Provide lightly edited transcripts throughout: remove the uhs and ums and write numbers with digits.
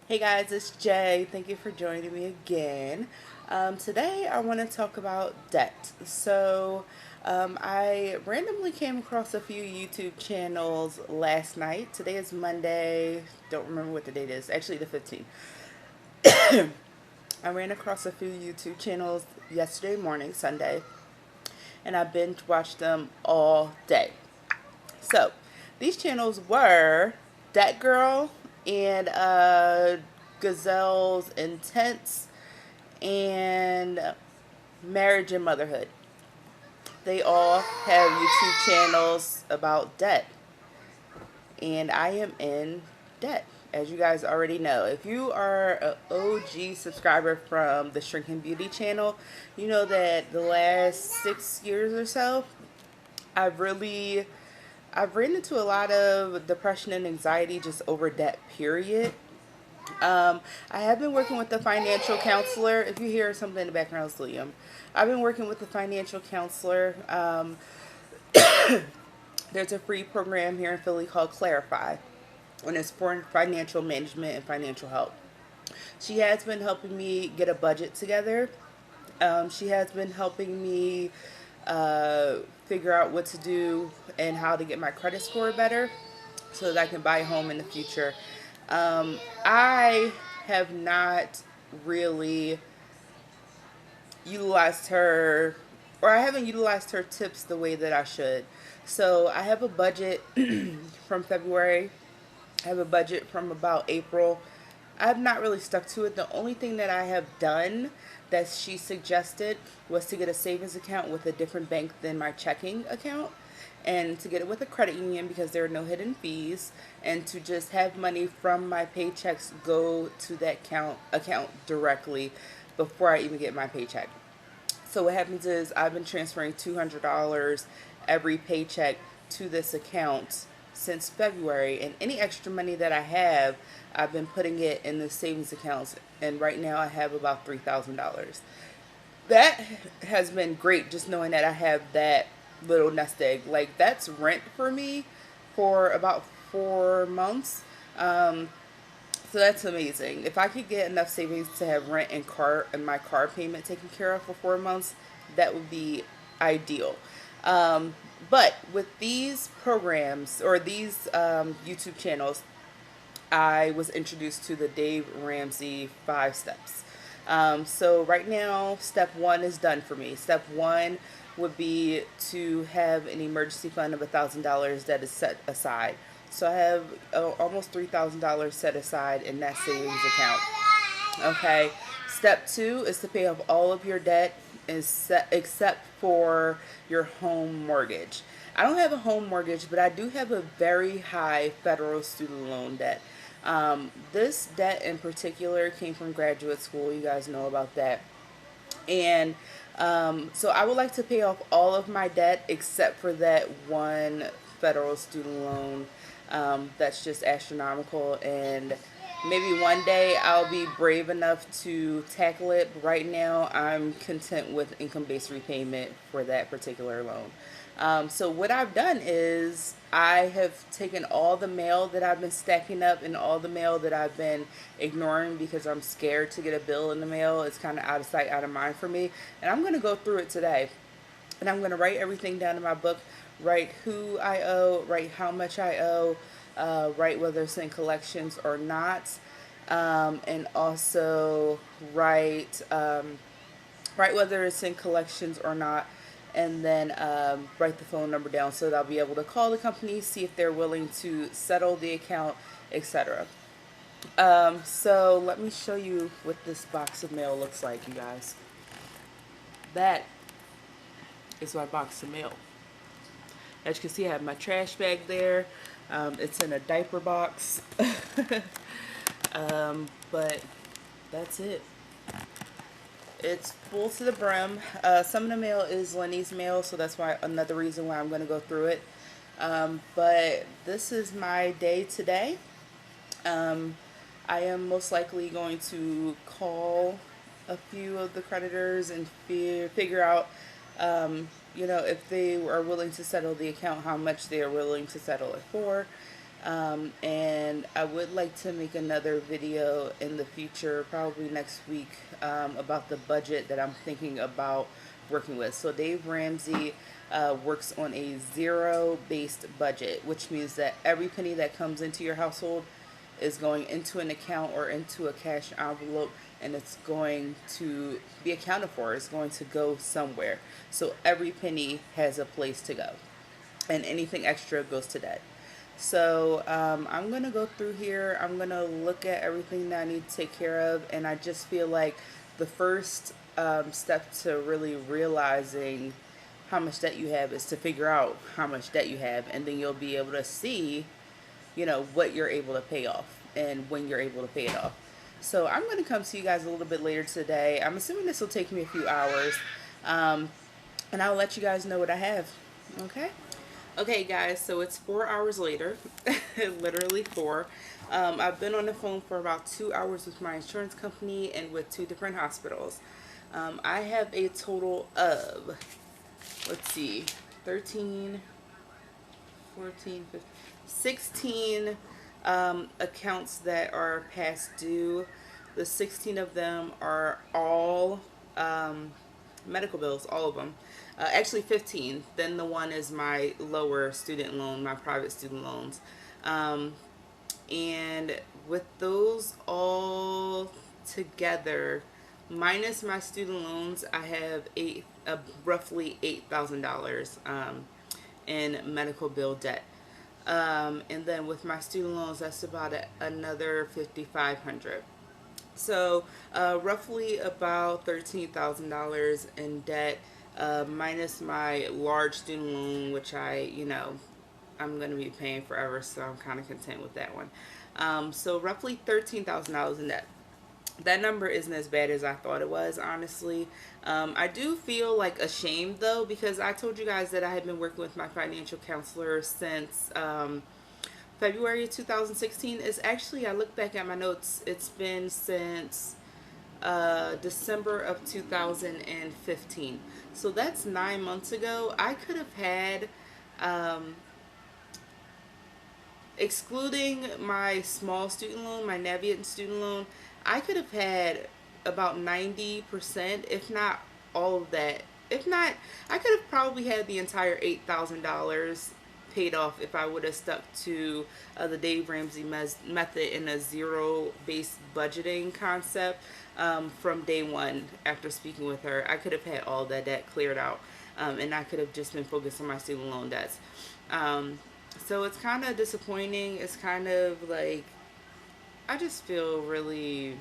Hey guys, it's Jay. Thank you for joining me again. Today I want to talk about debt. I randomly came across a few YouTube channels last night. Today is Monday. Don't remember what the date is. Actually, the 15th. I ran across a few YouTube channels yesterday morning, Sunday, and I binge watched them all day. So, these channels were That Girl and Gazelle's Intense and Marriage and Motherhood. They all have YouTube channels about debt, and I am in debt, as you guys already know. If you are an OG subscriber from the Shrinking Beauty channel, you know that the last 6 years or so, I've really I've ran into a lot of depression and anxiety just over debt, period. I have been working with the financial counselor. If you hear something in the background, it's Liam. I've been working with the financial counselor. There's a free program here in Philly called Clarify, and it's for financial management and financial help. She has been helping me get a budget together. She has been helping me uh, figure out what to do and how to get my credit score better so that I can buy a home in the future. I have not really utilized her, or I haven't utilized her tips the way that I should. So I have a budget from February. I have a budget from about April. I have not really stuck to it. The only thing that I have done that she suggested was to get a savings account with a different bank than my checking account, and to get it with a credit union because there are no hidden fees, and to just have money from my paychecks go to that account directly before I even get my paycheck. So what happens is I've been transferring $200 every paycheck to this account since February, and any extra money that I have, I've been putting it in the savings accounts, and right now I have about $3,000. That has been great, just knowing that I have that little nest egg. Like, that's rent for me for about 4 months. Um, so that's amazing. If I could get enough savings to have rent and my car payment taken care of for 4 months, that would be ideal. Um, but with these programs or these YouTube channels, I was introduced to the Dave Ramsey 5 steps. So right now, step one is done for me. Step one would be to have an emergency fund of $1,000 that is set aside. So I have almost $3,000 set aside in that savings account. Okay. Step two is to pay off all of your debt except for your home mortgage. I don't have a home mortgage, but I do have a very high federal student loan debt. This debt in particular came from graduate school. You guys know about that. And so I would like to pay off all of my debt except for that one federal student loan that's just astronomical. And maybe one day I'll be brave enough to tackle it. But right now, I'm content with income-based repayment for that particular loan. So what I've done is I have taken all the mail that I've been stacking up and all the mail that I've been ignoring because I'm scared to get a bill in the mail. It's kind of out of sight, out of mind for me. And I'm going to go through it today. And I'm going to write everything down in my book, write who I owe, write how much I owe, write whether it's in collections or not, and also write whether it's in collections or not, and then write the phone number down so that I'll be able to call the company, see if they're willing to settle the account, etc. So let me show you what this box of mail looks like, you guys. That is my box of mail. As you can see, I have my trash bag there. It's in a diaper box. But that's it. It's full to the brim. Some of the mail is Lenny's mail, so that's why another reason why I'm going to go through it. But this is my day today. I am most likely going to call a few of the creditors and figure out, if they are willing to settle the account, how much they are willing to settle it for. And I would like to make another video in the future, probably next week, about the budget that I'm thinking about working with. So Dave Ramsey works on a zero-based budget, which means that every penny that comes into your household is going into an account or into a cash envelope, and it's going to be accounted for. It's going to go somewhere. So every penny has a place to go, and anything extra goes to debt. So I'm gonna go through here. I'm gonna look at everything that I need to take care of, and I just feel like the first step to really realizing how much debt you have is to figure out how much debt you have, and then you'll be able to see, what you're able to pay off and when you're able to pay it off. So I'm going to come to you guys a little bit later today. I'm assuming this will take me a few hours, um, and I'll let you guys know what I have. Okay. Okay, guys, so it's 4 hours later, literally four. I've been on the phone for about 2 hours with my insurance company and with two different hospitals. I have a total of, let's see, 13, 14, 15, 16 accounts that are past due. The 16 of them are all medical bills, all of them. Actually 15. Then the one is my lower student loan, my private student loans. Um, and with those all together, minus my student loans, I have roughly $8,000 in medical bill debt. And then with my student loans, that's about another 5,500. So roughly about $13,000 in debt, minus my large student loan, which I'm going to be paying forever, so I'm kind of content with that one. So roughly $13,000 in debt. That number isn't as bad as I thought it was, honestly. I do feel like ashamed though, because I told you guys that I had been working with my financial counselor since February 2016. Is actually, I look back at my notes, it's been since December of 2015. So that's 9 months ago. I could have had, excluding my small student loan, my Navient student loan, I could have had about 90%, if not all of that. If not, I could have probably had the entire $8,000 paid off if I would have stuck to the Dave Ramsey method in a zero-based budgeting concept from day one after speaking with her. I could have had all that debt cleared out, and I could have just been focused on my student loan debts. So it's kind of disappointing. It's kind of like, I just feel really,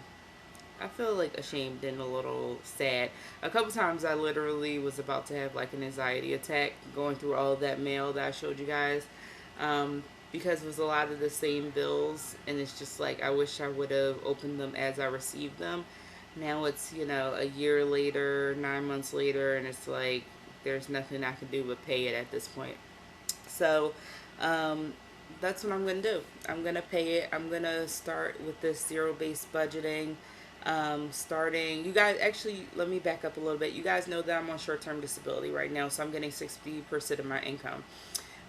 I feel like ashamed and a little sad. A couple times I literally was about to have like an anxiety attack going through all of that mail that I showed you guys, because it was a lot of the same bills, and it's just like I wish I would have opened them as I received them. Now it's, a year later, 9 months later, and it's like there's nothing I can do but pay it at this point. So that's what I'm going to do. I'm going to pay it. I'm going to start with this zero-based budgeting. Starting, you guys, actually, let me back up a little bit. You guys know that I'm on short-term disability right now, so I'm getting 60% of my income.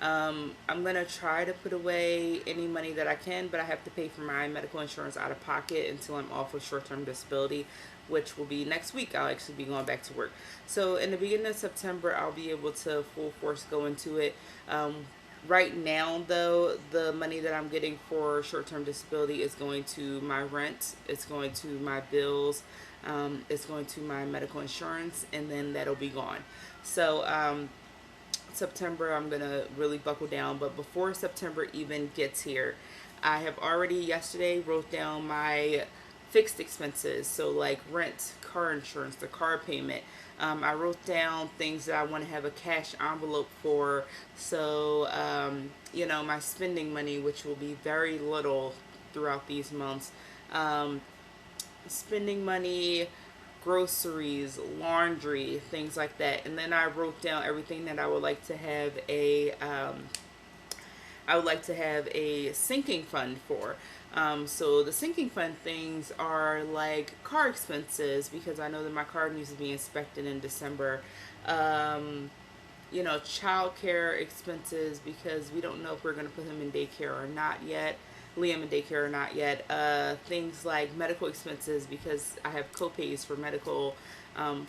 I'm going to try to put away any money that I can, but I have to pay for my medical insurance out of pocket until I'm off of short-term disability, which will be next week. I'll actually be going back to work. So in the beginning of September, I'll be able to full force go into it. Right now, though, the money that I'm getting for short-term disability is going to my rent, it's going to my bills, it's going to my medical insurance, and then that'll be gone. So September, I'm going to really buckle down. But before September even gets here, I have already yesterday wrote down my fixed expenses. So like rent, car insurance, the car payment. I wrote down things that I want to have a cash envelope for. So, my spending money, which will be very little throughout these months. Spending money, groceries, laundry, things like that. And then I wrote down everything that I would like to have a sinking fund for. So the sinking fund things are like car expenses, because I know that my car needs to be inspected in December. child care expenses because we don't know if we're going to put him in daycare or not yet. Liam in daycare or not yet. Things like medical expenses because I have copays for medical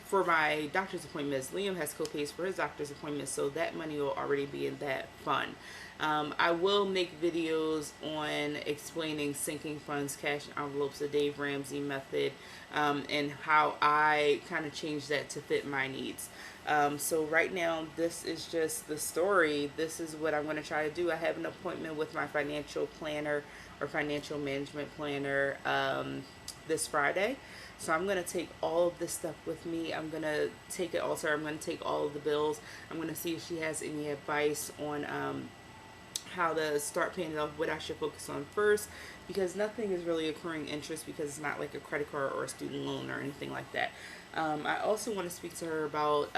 for my doctor's appointments. Liam has copays for his doctor's appointments, so that money will already be in that fund. I will make videos on explaining sinking funds, cash envelopes, the Dave Ramsey method, and how I kind of changed that to fit my needs. So right now, this is just the story. This is what I'm going to try to do. I have an appointment with my financial planner or financial management planner this Friday. So I'm going to take all of this stuff with me. I'm going to take it also. I'm going to take all of the bills. I'm going to see if she has any advice on how to start paying it off, what I should focus on first, because nothing is really accruing interest because it's not like a credit card or a student loan or anything like that. I also want to speak to her about,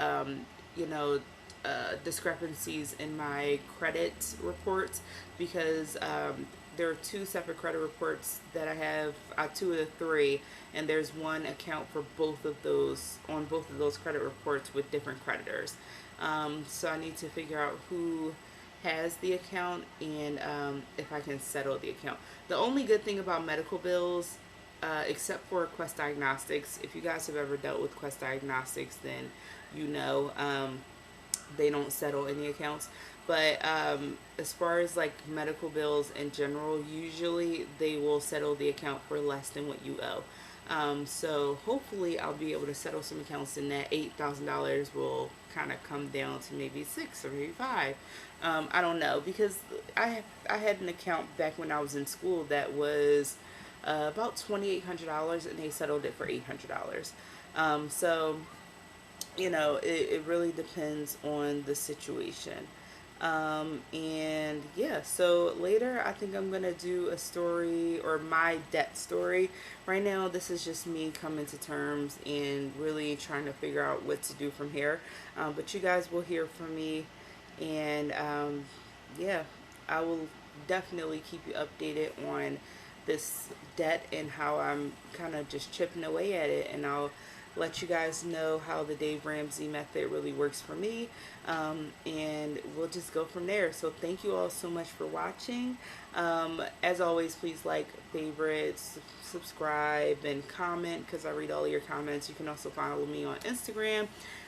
you know, discrepancies in my credit reports because there are two separate credit reports that I have, two of the three, and there's one account for both of those, on both of those credit reports with different creditors. So I need to figure out who has the account and if I can settle the account. The only good thing about medical bills, except for Quest Diagnostics, if you guys have ever dealt with Quest Diagnostics, then you know they don't settle any accounts. But as far as like medical bills in general, usually they will settle the account for less than what you owe. So hopefully I'll be able to settle some accounts and that $8,000 will kind of come down to maybe 6 or maybe 5. I don't know, because I had an account back when I was in school that was about $2,800 and they settled it for $800. So it really depends on the situation. And yeah, so later I think I'm gonna do a story or my debt story. Right now this is just me coming to terms and really trying to figure out what to do from here. But you guys will hear from me, and yeah, I will definitely keep you updated on this debt and how I'm kind of just chipping away at it, and I'll let you guys know how the Dave Ramsey method really works for me, and we'll just go from there. So thank you all so much for watching. As always, please like, favorite, subscribe, and comment because I read all your comments. You can also follow me on Instagram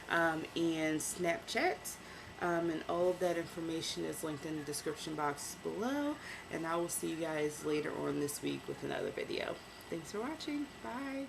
and Snapchat. And all of that information is linked in the description box below. And I will see you guys later on this week with another video. Thanks for watching. Bye.